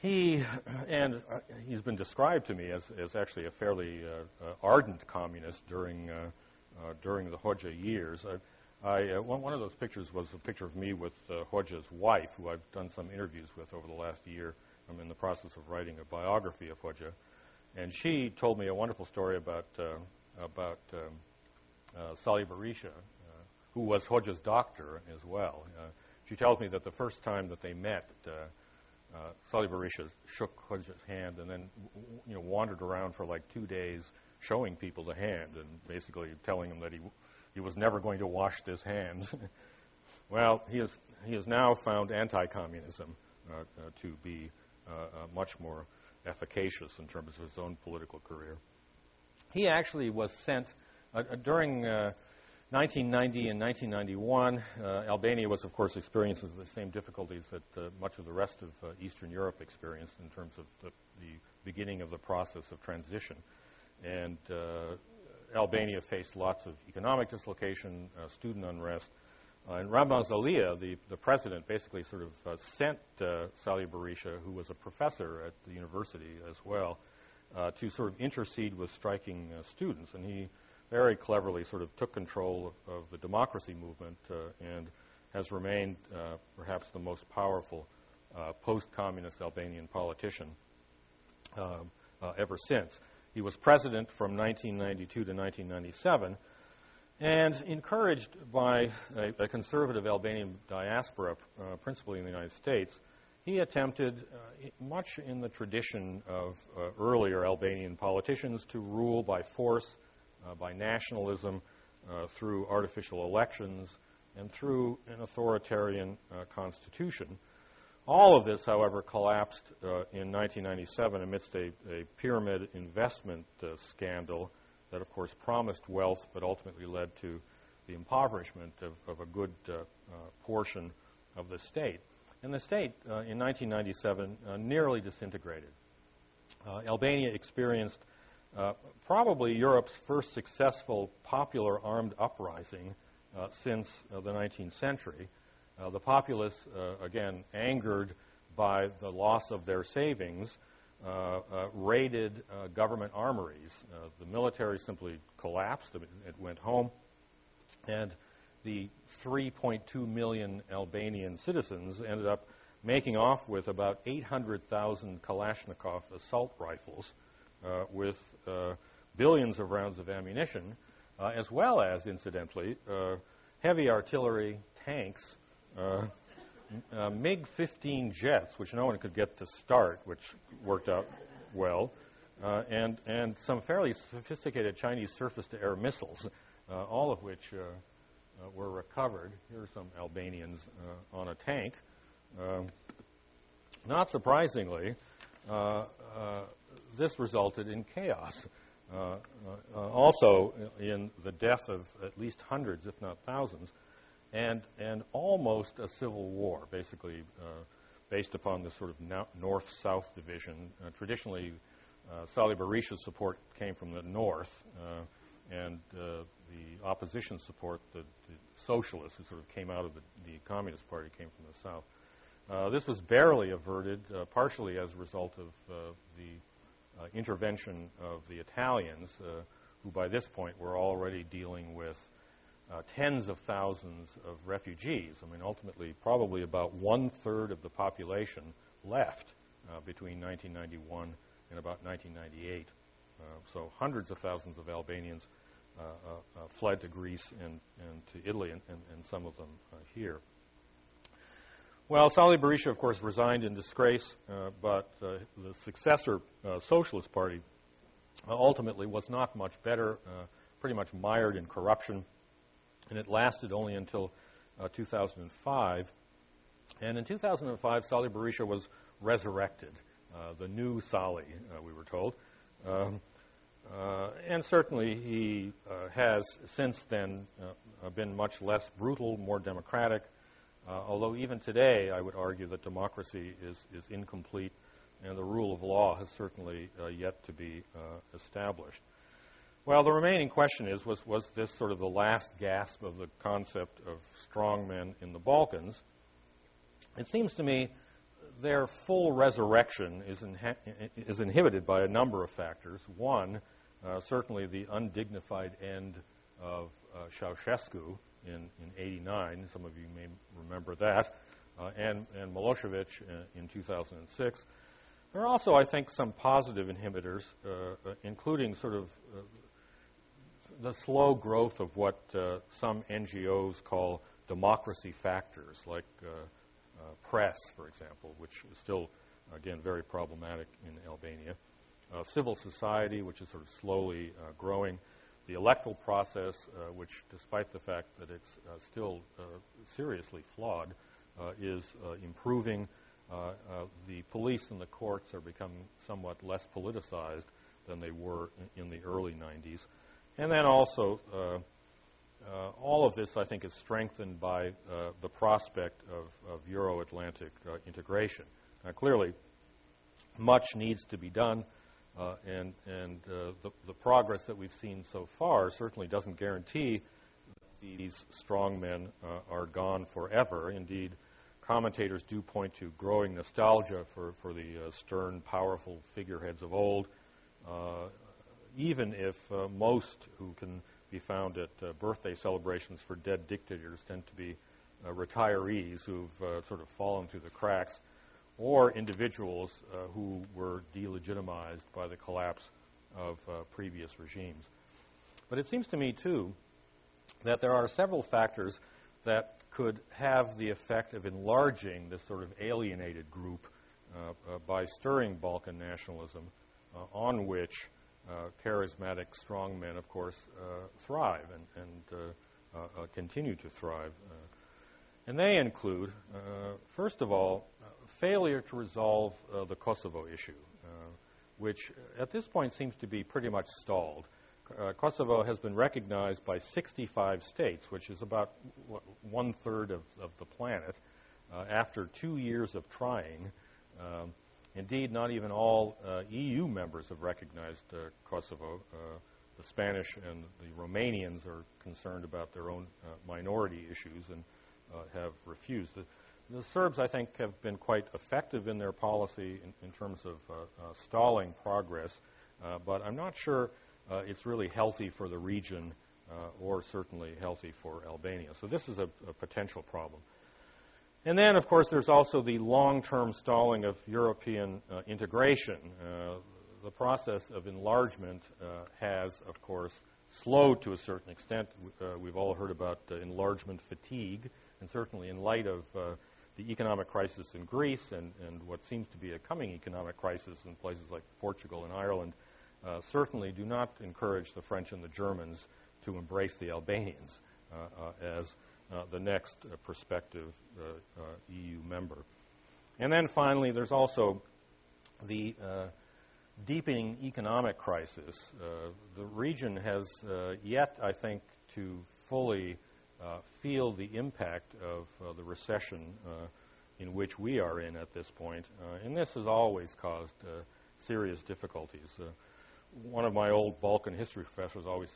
He's been described to me as actually a fairly ardent communist during the Hoxha years. One of those pictures was a picture of me with Hoxha's wife, who I've done some interviews with over the last year. I'm in the process of writing a biography of Hoxha, and she told me a wonderful story about Sali Berisha, who was Hoxha's doctor as well. She tells me that the first time that they met, Sali Berisha shook Hoxha's hand and then wandered around for like 2 days showing people the hand and basically telling them that he was never going to wash this hand. Well, he has now found anti-communism to be much more efficacious in terms of his own political career. He actually was sent during 1990 and 1991. Albania was, of course, experiencing the same difficulties that much of the rest of Eastern Europe experienced in terms of the beginning of the process of transition. And Albania faced lots of economic dislocation, student unrest. And Ramaz Alia, the president, basically sort of sent Sali Berisha, who was a professor at the university as well, to sort of intercede with striking students. And he very cleverly sort of took control of the democracy movement and has remained perhaps the most powerful post-communist Albanian politician ever since. He was president from 1992 to 1997, and encouraged by a conservative Albanian diaspora, principally in the United States, he attempted, much in the tradition of earlier Albanian politicians, to rule by force, by nationalism, through artificial elections, and through an authoritarian constitution. All of this, however, collapsed in 1997 amidst a pyramid investment scandal that, of course, promised wealth but ultimately led to impoverishment of a good portion of the state. And the state, in 1997, nearly disintegrated. Albania experienced probably Europe's first successful popular armed uprising since the 19th century. The populace, again, angered by the loss of their savings, raided government armories. The military simply collapsed. It went home. And the 3.2 million Albanian citizens ended up making off with about 800,000 Kalashnikov assault rifles with billions of rounds of ammunition, as well as, incidentally, heavy artillery, tanks, MiG-15 jets, which no one could get to start, which worked out well, and some fairly sophisticated Chinese surface-to-air missiles, all of which were recovered. Here are some Albanians on a tank. Not surprisingly, this resulted in chaos. Also in the death of at least hundreds, if not thousands, and almost a civil war, basically based upon this sort of north-south division. Traditionally, Salih Berisha's support came from the north, and the opposition support, the socialists who sort of came out of the Communist Party, came from the south. This was barely averted, partially as a result of the intervention of the Italians, who by this point were already dealing with tens of thousands of refugees. I mean, ultimately, probably about one-third of the population left between 1991 and about 1998. So hundreds of thousands of Albanians fled to Greece and to Italy, and some of them here. Well, Salih Berisha, of course, resigned in disgrace, but the successor Socialist Party ultimately was not much better, pretty much mired in corruption, and it lasted only until 2005. And in 2005, Salih Berisha was resurrected, the new Salih, we were told. And certainly he has since then been much less brutal, more democratic, although even today I would argue that democracy is incomplete and the rule of law has certainly yet to be established. Well, the remaining question is, was this sort of the last gasp of the concept of strongmen in the Balkans? It seems to me their full resurrection is inhibited by a number of factors. One, certainly the undignified end of Ceausescu in 89. Some of you may remember that. And Milosevic in 2006. There are also, I think, some positive inhibitors, including sort of the slow growth of what some NGOs call democracy factors, like press, for example, which is still, again, very problematic in Albania. Civil society, which is sort of slowly growing. The electoral process, which, despite the fact that it's still seriously flawed, is improving. The police and the courts are becoming somewhat less politicized than they were in the early 90s. And then also, all of this, I think, is strengthened by the prospect of Euro-Atlantic integration. Now, clearly, much needs to be done, and the progress that we've seen so far certainly doesn't guarantee that these strong men are gone forever. Indeed, commentators do point to growing nostalgia for the stern, powerful figureheads of old, even if most who can be found at birthday celebrations for dead dictators tend to be retirees who've sort of fallen through the cracks, or individuals who were delegitimized by the collapse of previous regimes. But it seems to me, too, that there are several factors that could have the effect of enlarging this sort of alienated group by stirring Balkan nationalism, on which charismatic strongmen, of course, thrive and continue to thrive. And they include, first of all, failure to resolve the Kosovo issue, which at this point seems to be pretty much stalled. Kosovo has been recognized by 65 states, which is about one-third of the planet, after 2 years of trying. Indeed, not even all EU members have recognized Kosovo. The Spanish and the Romanians are concerned about their own minority issues and have refused. The Serbs, I think, have been quite effective in their policy in terms of stalling progress, but I'm not sure it's really healthy for the region or certainly healthy for Albania. So this is a potential problem. And then, of course, there's also the long-term stalling of European integration. The process of enlargement has, of course, slowed to a certain extent. We've all heard about enlargement fatigue, and certainly in light of the economic crisis in Greece and what seems to be a coming economic crisis in places like Portugal and Ireland, certainly do not encourage the French and the Germans to embrace the Albanians as the next prospective EU member. And then finally, there's also the deepening economic crisis. The region has yet, I think, to fully feel the impact of the recession in which we are in at this point. And this has always caused serious difficulties. One of my old Balkan history professors always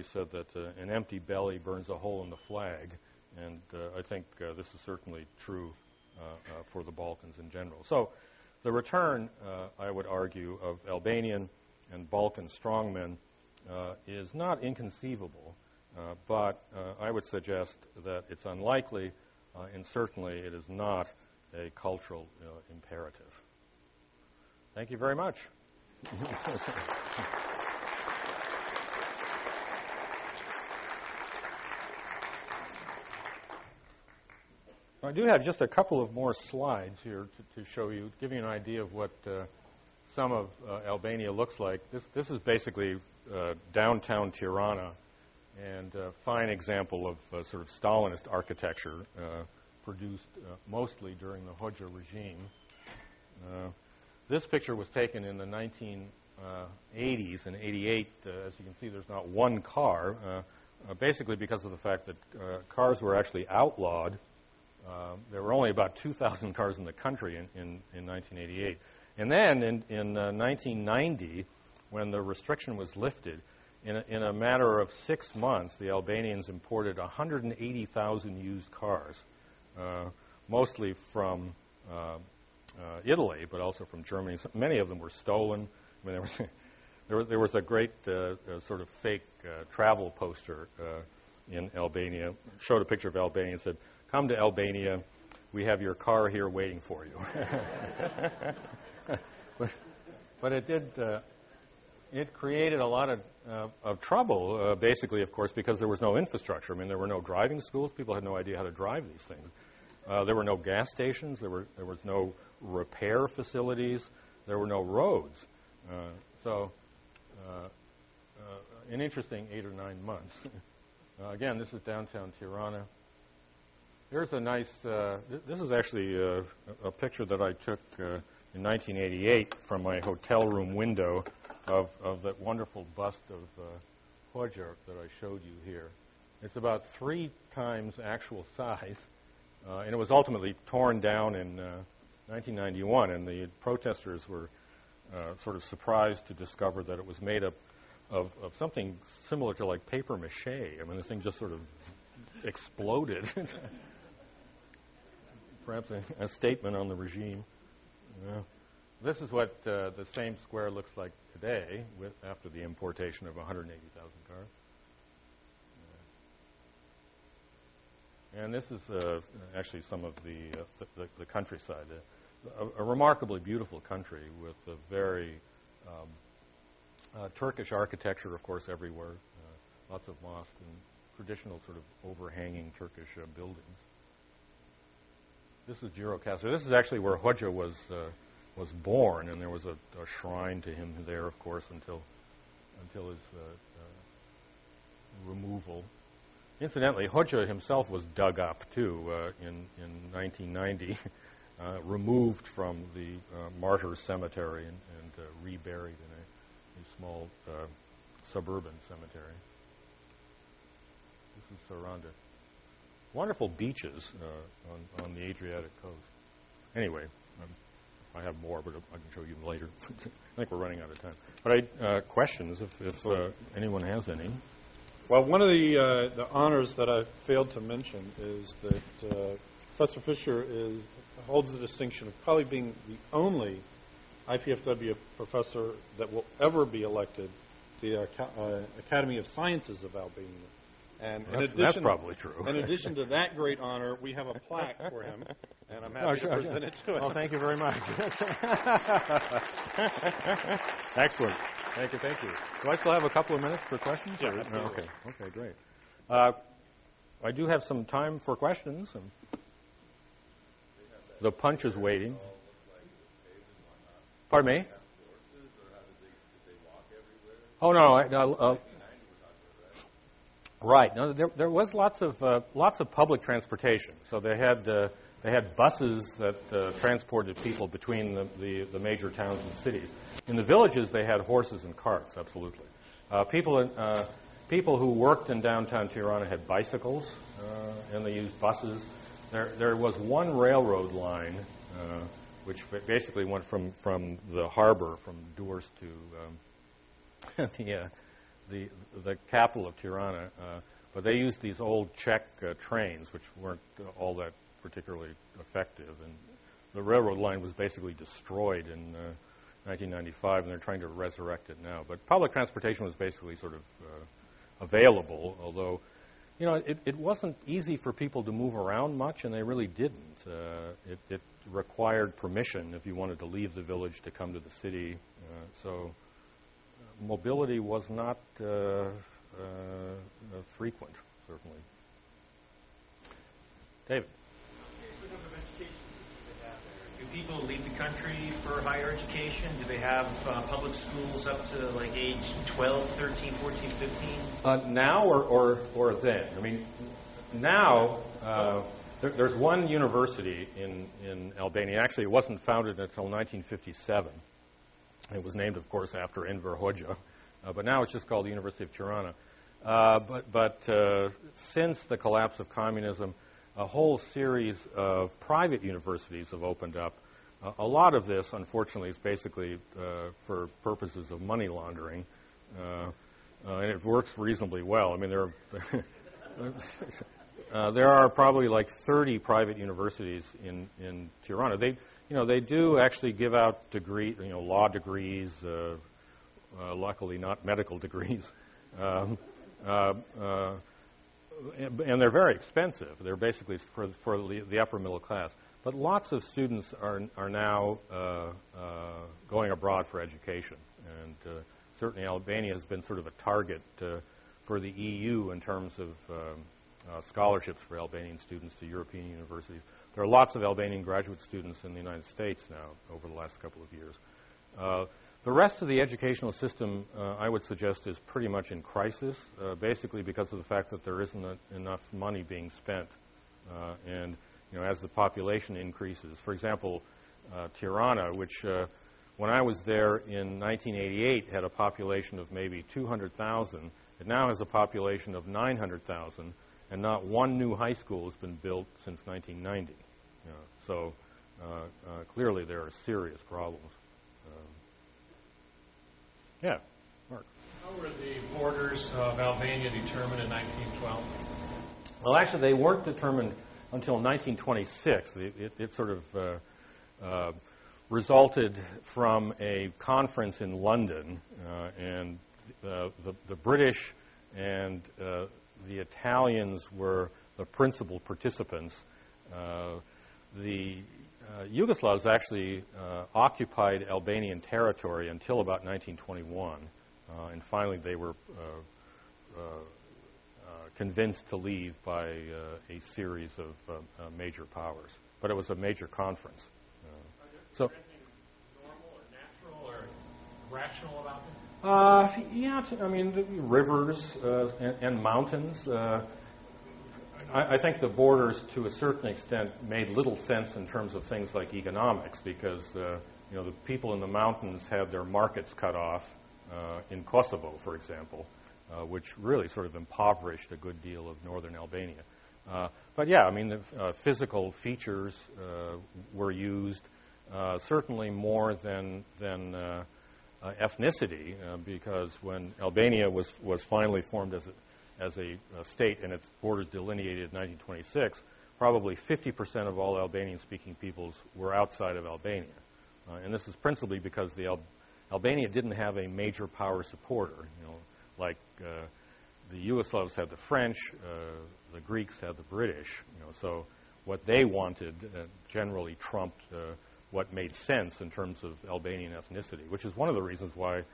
said that an empty belly burns a hole in the flag, and I think this is certainly true for the Balkans in general. So the return, I would argue, of Albanian and Balkan strongmen is not inconceivable, but I would suggest that it's unlikely, and certainly it is not a cultural imperative. Thank you very much. I do have just a couple of more slides here to show you, give you an idea of what some of Albania looks like. This is basically downtown Tirana, and a fine example of sort of Stalinist architecture produced mostly during the Hoxha regime. This picture was taken in the 1980s and 88. As you can see, there's not one car, basically because of the fact that cars were actually outlawed. There were only about 2,000 cars in the country in 1988. And then in 1990, when the restriction was lifted, in a matter of 6 months, the Albanians imported 180,000 used cars, mostly from Italy, but also from Germany. Many of them were stolen. I mean, there was a great sort of fake travel poster in Albania. Showed a picture of Albania and said, "Come to Albania. We have your car here waiting for you." but it did. It created a lot of trouble, basically, of course, because there was no infrastructure. I mean, there were no driving schools. People had no idea how to drive these things. There were no gas stations. There was no repair facilities. There were no roads. So an interesting 8 or 9 months. Again, this is downtown Tirana. Here's a nice, this is actually a picture that I took in 1988 from my hotel room window of that wonderful bust of Hoxha that I showed you here. It's about 3 times actual size, and it was ultimately torn down in 1991, and the protesters were sort of surprised to discover that it was made up of something similar to like paper mache. I mean, this thing just sort of exploded. Perhaps a statement on the regime. This is what the same square looks like today, after the importation of 180,000 cars. And this is actually some of the countryside. A remarkably beautiful country with a very Turkish architecture, of course, everywhere. Lots of mosques and traditional sort of overhanging Turkish buildings. This is Girocastro. This is actually where Hoxha was born, and there was a shrine to him there, of course, until his removal. Incidentally, Hoxha himself was dug up too in 1990, removed from the martyrs' cemetery and reburied in a small suburban cemetery. This is Saranda. Wonderful beaches on the Adriatic coast. Anyway, I have more, but I can show you later. I think we're running out of time. But questions, if anyone has any. Well, one of the honors that I failed to mention is that Professor Fischer holds the distinction of probably being the only IPFW professor that will ever be elected to the Academy of Sciences of Albania. And that's probably true. In addition to that great honor, we have a plaque for him, and I'm happy to present it to him. Well, thank you very much. Excellent. Thank you. Do I still have a couple of minutes for questions? Yeah, absolutely. Okay, great. I do have some time for questions. The punch is waiting. Pardon me? Oh, no. Right. No, there was lots of public transportation. So they had buses that transported people between the major towns and cities. In the villages, they had horses and carts. Absolutely. People who worked in downtown Tirana had bicycles, and they used buses. There was one railroad line, which basically went from the harbor, from Durrës to the capital of Tirana, but they used these old Czech trains, which weren't all that particularly effective. And the railroad line was basically destroyed in 1995, and they're trying to resurrect it now. But public transportation was basically sort of available, although, it wasn't easy for people to move around much, and they really didn't. It required permission if you wanted to leave the village to come to the city. So mobility was not frequent, certainly. David? What type of education system do they have there? Do people leave the country for higher education? Do they have public schools up to like age 12, 13, 14, 15? Now or then? I mean, now there's one university in Albania. Actually, it wasn't founded until 1957. It was named, of course, after Enver Hoxha, but now it's just called the University of Tirana. But since the collapse of communism, a whole series of private universities have opened up. A lot of this, unfortunately, is basically for purposes of money laundering, and it works reasonably well. I mean, there are probably like 30 private universities in Tirana. They do actually give out law degrees, luckily not medical degrees, and they're very expensive. They're basically for the upper middle class. But lots of students are now going abroad for education, and certainly Albania has been sort of a target for the EU in terms of scholarships for Albanian students to European universities. There are lots of Albanian graduate students in the United States now over the last couple of years. The rest of the educational system, I would suggest, is pretty much in crisis, basically because of the fact that there isn't enough money being spent. And as the population increases, for example, Tirana, which when I was there in 1988 had a population of maybe 200,000, it now has a population of 900,000. And not one new high school has been built since 1990. So clearly there are serious problems. Yeah, Mark. How were the borders of Albania determined in 1912? Well, actually, they weren't determined until 1926. It sort of resulted from a conference in London, and the British and the Italians were the principal participants. The Yugoslavs actually occupied Albanian territory until about 1921, and finally they were convinced to leave by a series of major powers. But it was a major conference. Is there anything normal or natural or rational about them? Yeah, I mean, the rivers and mountains. I think the borders, to a certain extent, made little sense in terms of things like economics, because the people in the mountains had their markets cut off, in Kosovo, for example, which really sort of impoverished a good deal of northern Albania. But yeah, I mean, the physical features were used certainly more than ethnicity, because when Albania was finally formed as a state and its borders delineated in 1926, probably 50% of all Albanian-speaking peoples were outside of Albania. And this is principally because Albania didn't have a major power supporter. Like the Yugoslavs had the French, the Greeks had the British. So what they wanted generally trumped what made sense in terms of Albanian ethnicity, which is one of the reasons why,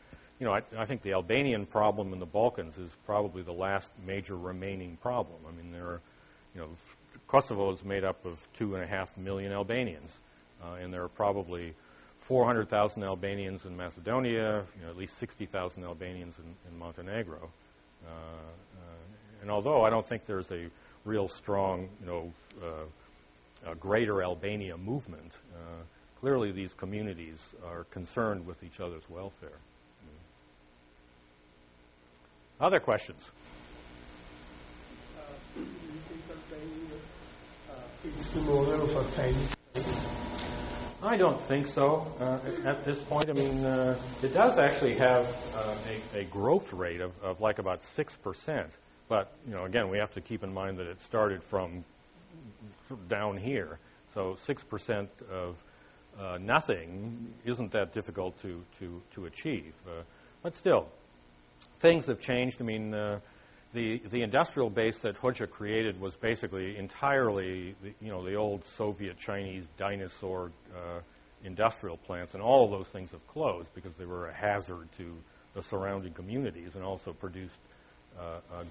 I think the Albanian problem in the Balkans is probably the last major remaining problem. I mean, there are, Kosovo is made up of 2.5 million Albanians, and there are probably 400,000 Albanians in Macedonia, at least 60,000 Albanians in Montenegro. And although I don't think there's a real strong, greater Albania movement, clearly these communities are concerned with each other's welfare. Other questions? Do you think Albania fits the model of a failed state? I don't think so at this point. I mean, it does actually have a growth rate of like about 6%. But, again, we have to keep in mind that it started from down here. So 6% of nothing isn't that difficult to achieve. But still, things have changed. I mean, the industrial base that Hoxha created was basically entirely, the old Soviet Chinese dinosaur industrial plants, and all of those things have closed because they were a hazard to the surrounding communities and also produced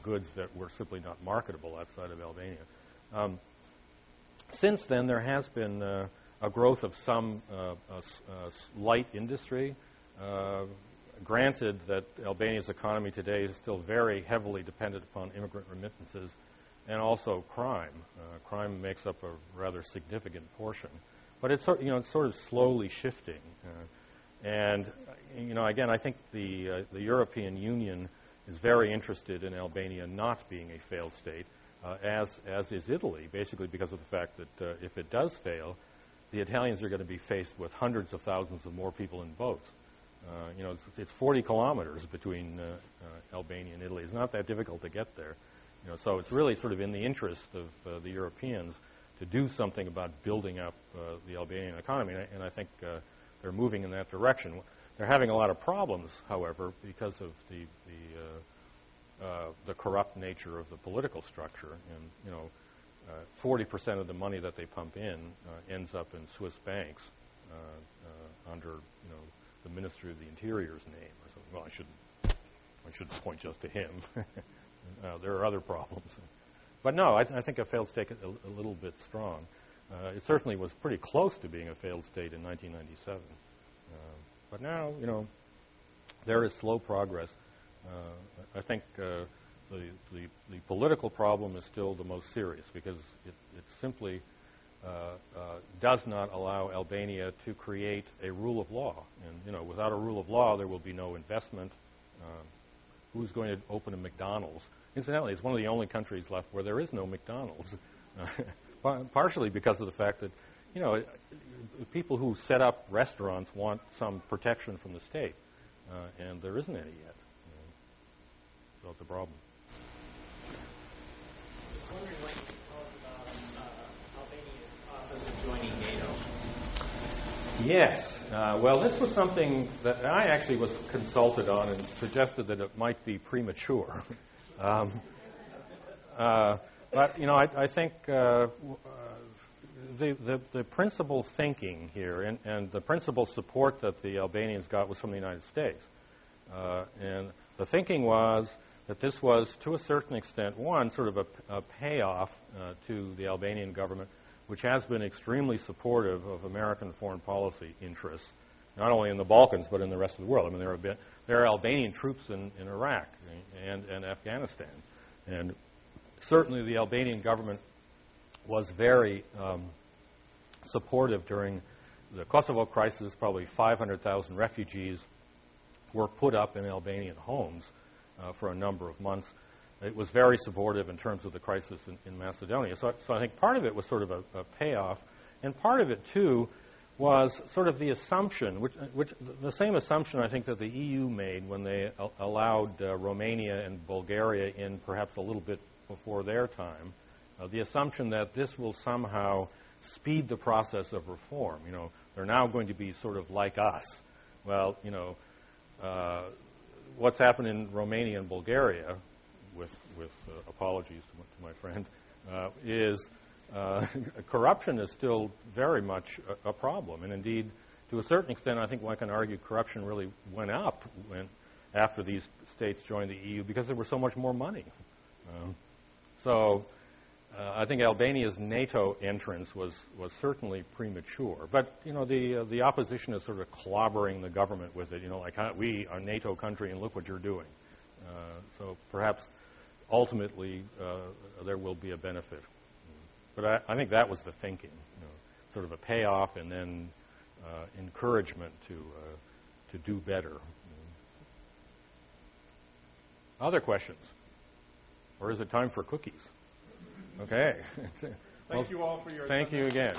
goods that were simply not marketable outside of Albania. Since then, there has been a growth of some light industry. Granted that Albania's economy today is still very heavily dependent upon immigrant remittances and also crime. Crime makes up a rather significant portion. But it's sort of slowly shifting. And again, I think the European Union is very interested in Albania not being a failed state, as is Italy, basically because of the fact that if it does fail, the Italians are going to be faced with hundreds of thousands of more people in boats. It's 40 kilometers between Albania and Italy. It's not that difficult to get there. So it's really sort of in the interest of the Europeans to do something about building up the Albanian economy, and I think they're moving in that direction. They're having a lot of problems, however, because of the corrupt nature of the political structure. And 40% of the money that they pump in ends up in Swiss banks under the Ministry of the Interior's name or something. Well, I shouldn't point just to him. There are other problems. But no, I think a failed state a little bit strong. It certainly was pretty close to being a failed state in 1997. But now, there is slow progress. I think the political problem is still the most serious because it simply does not allow Albania to create a rule of law. And, without a rule of law, there will be no investment. Who's going to open a McDonald's? Incidentally, it's one of the only countries left where there is no McDonald's, partially because of the fact that, people who set up restaurants want some protection from the state, and there isn't any yet. So it's a problem. I was wondering what you could tell us about Albania's process of joining NATO. Yes. Well, this was something that I actually was consulted on and suggested that it might be premature. But, I think the principal thinking here and the principal support that the Albanians got was from the United States. And the thinking was that this was, to a certain extent, one, sort of a payoff to the Albanian government, which has been extremely supportive of American foreign policy interests, not only in the Balkans, but in the rest of the world. I mean, there are Albanian troops in Iraq and Afghanistan. And certainly the Albanian government was very supportive during the Kosovo crisis, probably 500,000 refugees were put up in Albanian homes for a number of months. It was very supportive in terms of the crisis in Macedonia. So I think part of it was sort of a payoff, and part of it, too, was sort of the assumption, which the same assumption I think that the EU made when they allowed Romania and Bulgaria in perhaps a little bit before their time, the assumption that this will somehow speed the process of reform. You know, they're now going to be sort of like us. Well, you know, what's happened in Romania and Bulgaria, with apologies to my friend, is corruption is still very much a problem. And indeed, to a certain extent, I think one can argue corruption really went up after these states joined the EU because there was so much more money. I think Albania's NATO entrance was certainly premature. But, you know, the opposition is sort of clobbering the government with it. You know, like, we are a NATO country and look what you're doing. So perhaps ultimately there will be a benefit. But I think that was the thinking, you know, sort of a payoff and then encouragement to do better. Other questions? Or is it time for cookies? Okay. Thank you all for your Thank you again.